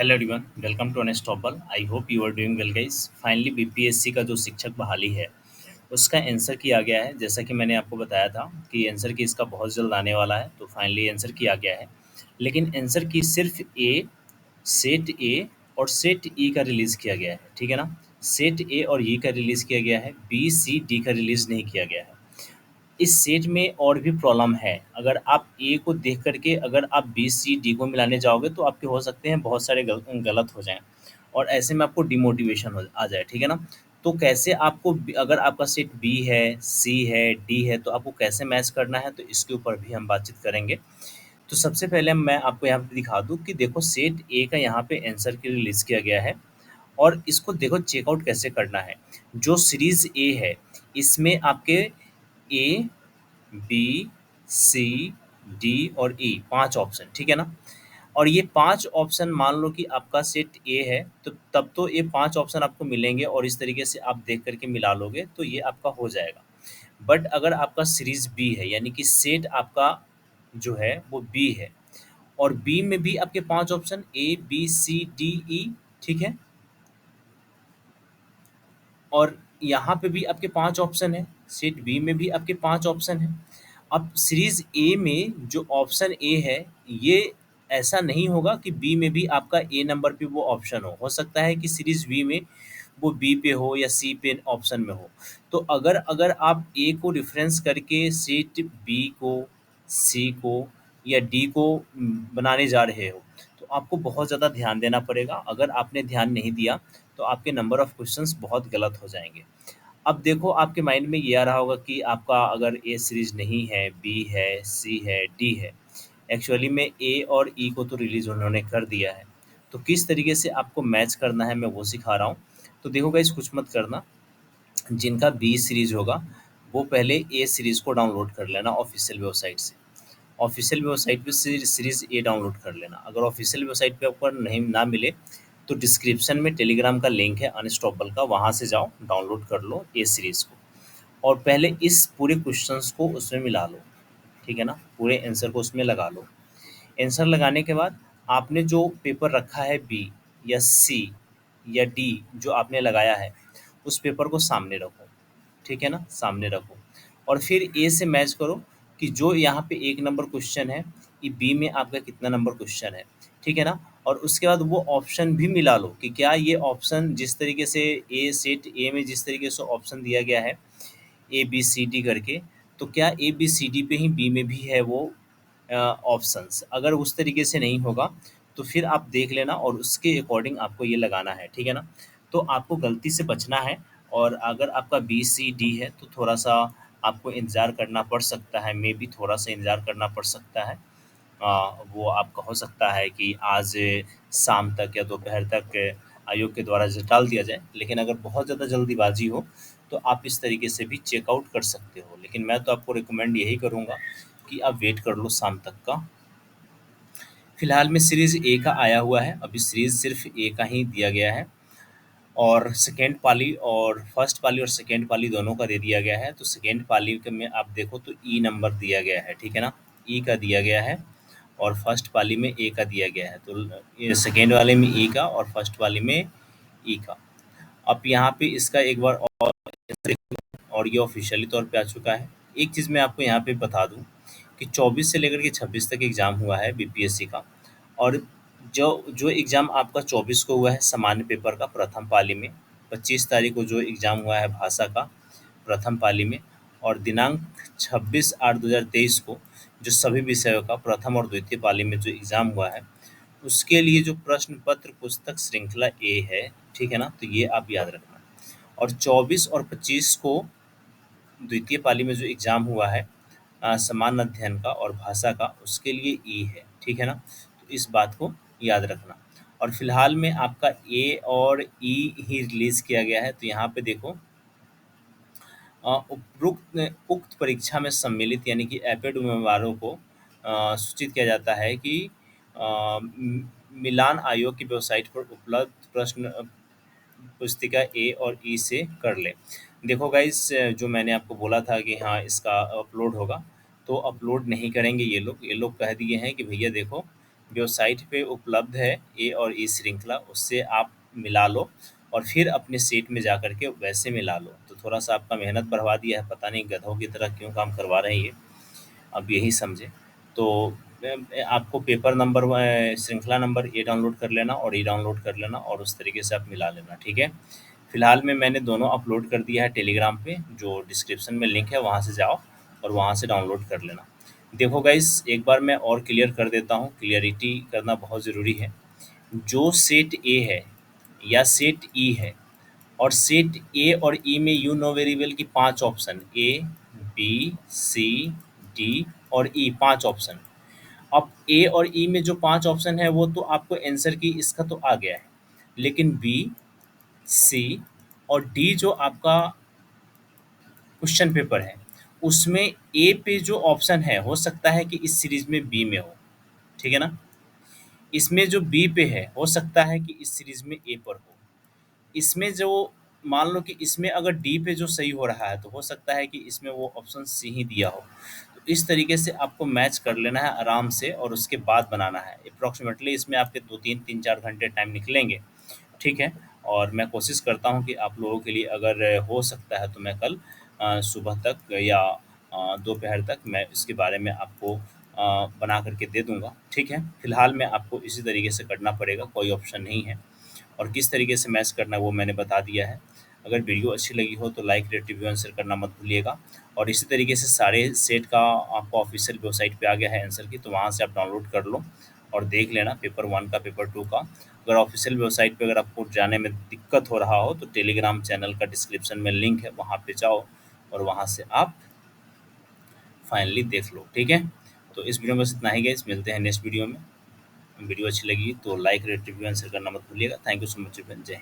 Hello everyone, welcome to unstoppable. I hope you are doing well guys. Finally BPSC का जो शिक्षक बहाली है उसका आंसर किया गया है। जैसा कि मैंने आपको बताया था कि आंसर की इसका बहुत जल्द आने वाला है, तो फाइनली आंसर किया गया है। लेकिन आंसर की सिर्फ ए और सेट ई का रिलीज़ किया गया है, ठीक है ना। सेट ए और ई का रिलीज़ किया गया है, बी सी डी का रिलीज़ नहीं किया गया है। इस सेट में और भी प्रॉब्लम है। अगर आप ए को देख करके अगर आप बी सी डी को मिलाने जाओगे तो आपके हो सकते हैं बहुत सारे गलत हो जाएं, और ऐसे में आपको डिमोटिवेशन हो आ जाए, ठीक है ना। तो कैसे आपको अगर आपका सेट बी है, सी है, डी है, तो आपको कैसे मैच करना है, तो इसके ऊपर भी हम बातचीत करेंगे। तो सबसे पहले मैं आपको यहाँ पे दिखा दूँ कि देखो सेट ए का यहाँ पे आंसर के लिए लिस्ट किया गया है, और इसको देखो चेकआउट कैसे करना है। जो सीरीज ए है इसमें आपके ए, बी, सी, डी और ई 5 ऑप्शन, ठीक है ना। और ये 5 ऑप्शन मान लो कि आपका सेट ए है, तो तब तो ये 5 ऑप्शन आपको मिलेंगे और इस तरीके से आप देख करके मिला लोगे तो ये आपका हो जाएगा। बट अगर आपका सीरीज बी है, यानी कि सेट आपका जो है वो बी है, और बी में भी आपके 5 option A, B, C, D, E, ठीक है। और यहाँ पे भी आपके 5 ऑप्शन है, सेट बी में भी आपके 5 ऑप्शन है। अब सीरीज़ ए में जो ऑप्शन ए है, ये ऐसा नहीं होगा कि बी में भी आपका ए नंबर पे वो ऑप्शन हो सकता है कि सीरीज़ बी में वो बी पे हो या सी पे ऑप्शन में हो। तो अगर अगर आप ए को रेफ़रेंस करके सेट बी को, सी को या डी को बनाने जा रहे हो, तो आपको बहुत ज़्यादा ध्यान देना पड़ेगा। अगर आपने ध्यान नहीं दिया तो आपके नंबर ऑफ़ क्वेश्चंस बहुत गलत हो जाएँगे। अब देखो आपके माइंड में ये आ रहा होगा कि आपका अगर ए सीरीज़ नहीं है, बी है, सी है, डी है। एक्चुअली में ए और ई को तो रिलीज़ उन्होंने कर दिया है। तो किस तरीके से आपको मैच करना है मैं वो सिखा रहा हूँ। तो देखो गाइस, कुछ मत करना। जिनका बी सीरीज़ होगा वो पहले ए सीरीज़ को डाउनलोड कर लेना ऑफ़िशियल वेबसाइट से। ऑफ़िशियल वेबसाइट पे सीरीज़ ए डाउनलोड कर लेना। अगर ऑफ़िशियल वेबसाइट पे आपको नहीं ना मिले तो डिस्क्रिप्शन में टेलीग्राम का लिंक है अनस्टॉपेबल का, वहाँ से जाओ डाउनलोड कर लो ए सीरीज़ को, और पहले इस पूरे क्वेश्चंस को उसमें मिला लो, ठीक है ना। पूरे आंसर को उसमें लगा लो। आंसर लगाने के बाद आपने जो पेपर रखा है बी या सी या डी जो आपने लगाया है, उस पेपर को सामने रखो, ठीक है ना, सामने रखो। और फिर ए से मैच करो कि जो यहाँ पे 1 नंबर क्वेश्चन है, ये बी में आपका कितना नंबर क्वेश्चन है, ठीक है ना। और उसके बाद वो ऑप्शन भी मिला लो कि क्या ये ऑप्शन जिस तरीके से ए सेट ए में जिस तरीके से ऑप्शन दिया गया है ए बी सी डी करके, तो क्या ए बी सी डी पे ही बी में भी है वो ऑप्शंस। अगर उस तरीके से नहीं होगा तो फिर आप देख लेना और उसके अकॉर्डिंग आपको ये लगाना है, ठीक है ना। तो आपको गलती से बचना है। और अगर आपका बी सी डी है तो थोड़ा सा आपको इंतज़ार करना पड़ सकता है, मे बी थोड़ा सा इंतज़ार करना पड़ सकता है। वो आपका हो सकता है कि आज शाम तक या दोपहर तक आयोग के द्वारा टाल दिया जाए। लेकिन अगर बहुत ज़्यादा जल्दीबाजी हो तो आप इस तरीके से भी चेकआउट कर सकते हो। लेकिन मैं तो आपको रिकमेंड यही करूँगा कि आप वेट कर लो शाम तक का। फिलहाल में सीरीज़ ए का आया हुआ है, अभी सीरीज़ सिर्फ ए का ही दिया गया है। और सेकेंड पाली और फर्स्ट पाली और सेकेंड पाली दोनों का दे दिया गया है। तो सेकेंड पाली के में आप देखो तो ई नंबर दिया गया है, ठीक है ना, ई का दिया गया है। और फर्स्ट पाली में ए का दिया गया है, तो ये सेकेंड वाले में ई का और फर्स्ट वाले में ई का। अब यहाँ पे इसका एक बार और ये ऑफिशियली तौर पे आ चुका है। एक चीज़ मैं आपको यहाँ पे बता दूँ कि 24 से लेकर के 26 तक एग्ज़ाम हुआ है बीपीएससी का। और जो जो एग्ज़ाम आपका 24 को हुआ है सामान्य पेपर का प्रथम पाली में, 25 तारीख को जो एग्ज़ाम हुआ है भाषा का प्रथम पाली में, और दिनांक 26/8/2023 को जो सभी विषयों का प्रथम और द्वितीय पाली में जो एग्ज़ाम हुआ है, उसके लिए जो प्रश्न पत्र पुस्तक श्रृंखला ए है, ठीक है ना, तो ये आप याद रखना। और 24 और 25 को द्वितीय पाली में जो एग्ज़ाम हुआ है सामान्य अध्ययन का और भाषा का, उसके लिए ई है, ठीक है ना। तो इस बात को याद रखना। और फिलहाल में आपका ए और ई ही रिलीज़ किया गया है। तो यहाँ पे देखो उक्त परीक्षा में सम्मिलित यानी कि एपेड उम्मीदवारों को सूचित किया जाता है कि मिलान आयोग की वेबसाइट पर उपलब्ध प्रश्न पुस्तिका ए और ई से कर लें। देखो गाइस, जो मैंने आपको बोला था कि हाँ इसका अपलोड होगा, तो अपलोड नहीं करेंगे ये लोग। कह दिए हैं कि भैया देखो वेबसाइट पे उपलब्ध है ए और ई श्रृंखला, उससे आप मिला लो और फिर अपने सेट में जा कर के वैसे मिला लो। तो थोड़ा-सा आपका मेहनत बढ़वा दिया है, पता नहीं गधों की तरह क्यों काम करवा रहे हैं ये, अब यही समझें। तो आपको पेपर नंबर श्रृंखला नंबर ए डाउनलोड कर लेना और ई डाउनलोड कर लेना और उस तरीके से आप मिला लेना, ठीक है? फिलहाल में मैंने दोनों अपलोड कर दिया है टेलीग्राम पे, जो डिस्क्रिप्शन में लिंक है वहाँ से जाओ और वहाँ से डाउनलोड कर लेना। देखो गाइस, एक बार मैं और क्लियर कर देता हूँ, क्लियरिटी करना बहुत ज़रूरी है। जो सेट ए है या सेट ई है और सेट ए और ई में यू नो वेरी वेल की 5 option A, B, C, D और ई 5 ऑप्शन। अब ए और ई में जो 5 ऑप्शन है वो तो आपको आंसर की इसका तो आ गया है। लेकिन बी, सी और डी जो आपका क्वेश्चन पेपर है, उसमें ए पे जो ऑप्शन है हो सकता है कि इस सीरीज़ में बी में हो, ठीक है ना? इसमें जो बी पे है, हो सकता है कि इस सीरीज़ में ए पर हो। इसमें जो मान लो कि इसमें अगर डी पे जो सही हो रहा है, तो हो सकता है कि इसमें वो ऑप्शन सी ही दिया हो। तो इस तरीके से आपको मैच कर लेना है आराम से और उसके बाद बनाना है। एप्रोक्सिमेटली इसमें आपके 2-3 3-4 घंटे टाइम निकलेंगे, ठीक है? और मैं कोशिश करता हूँ कि आप लोगों के लिए अगर हो सकता है तो मैं कल सुबह तक या दोपहर तक मैं इसके बारे में आपको बना कर के दे दूँगा, ठीक है? फिलहाल में आपको इसी तरीके से करना पड़ेगा, कोई ऑप्शन नहीं है। और किस तरीके से मैच करना है वो मैंने बता दिया है। अगर वीडियो अच्छी लगी हो तो like, rate, review and share करना मत भूलिएगा। और इसी तरीके से सारे सेट का आपको ऑफिशियल वेबसाइट पे आ गया है आंसर की, तो वहाँ से आप डाउनलोड कर लो और देख लेना पेपर 1 का, पेपर 2 का। अगर ऑफिशियल वेबसाइट पे अगर आपको जाने में दिक्कत हो रहा हो तो टेलीग्राम चैनल का डिस्क्रिप्शन में लिंक है, वहाँ पे जाओ और वहाँ से आप फाइनली देख लो, ठीक है? तो इस वीडियो में बस इतना ही गाइस, मिलते हैं नेक्स्ट वीडियो में। वीडियो अच्छी लगी तो like, rate, review and share करना मत भूलिएगा। थैंक यू सो मच, जय हिंद।